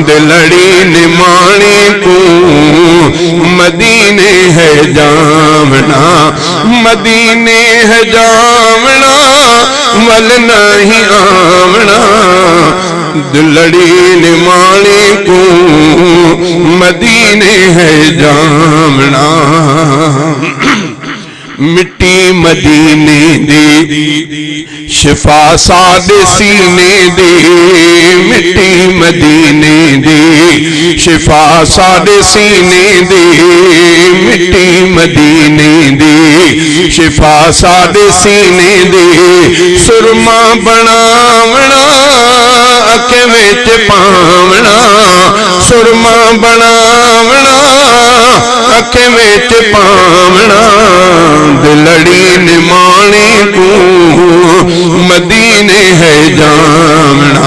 दिलड़ी निमाणी को मदीने है जामना, मदीने है जामना वल नहीं आमना। दिलड़ी निमाणी को मदीने है जामना। मिट्टी मदीने दी शिफा सादे सीने दी, मिट्टी मदीने दी शिफा सादे सीने दी, मिट्टी मदीने दी शिफा सादे सीने दी। सुरमा बनावना अखे विच पावना, सुरमा बनावना अखे विच पावना। दिलड़ी निमाणी को मदीने है जामना।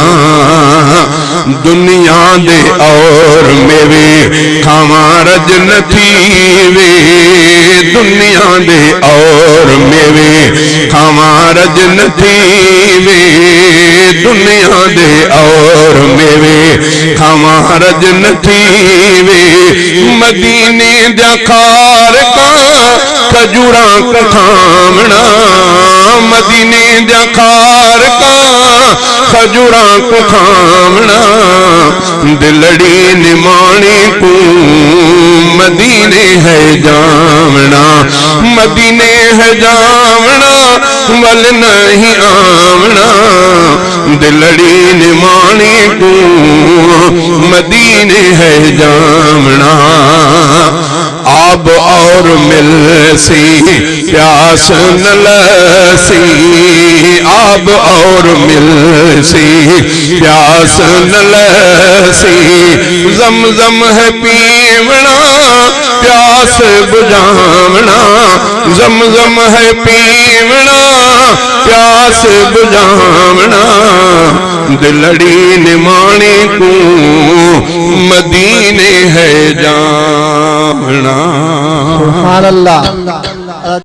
दुनिया दे और मेवे खावा रज नथी वे, दुनिया दे और मेवे खावा रज नथी वे, दुनिया दे और मेवे खावा रज नथी वे। मदीने दा खार का खजूरा कखामना, मदीने दा खार का खजूरा कखामना। दिलड़ी निमाणी को मदीने है जामना, मदीने है जामना वल नहीं आमना। दिलड़ी निमाणी को मदीने है जामना। आब और मिल सी प्यास न लसी, आब और मिल सी प्यास न लसी। जमजम है पीवना प्यास बुझावना, जमजम है पीवना प्यास बुझावना। दिलड़ी निमाणी को मदीने है जामना। सुभान अल्लाह।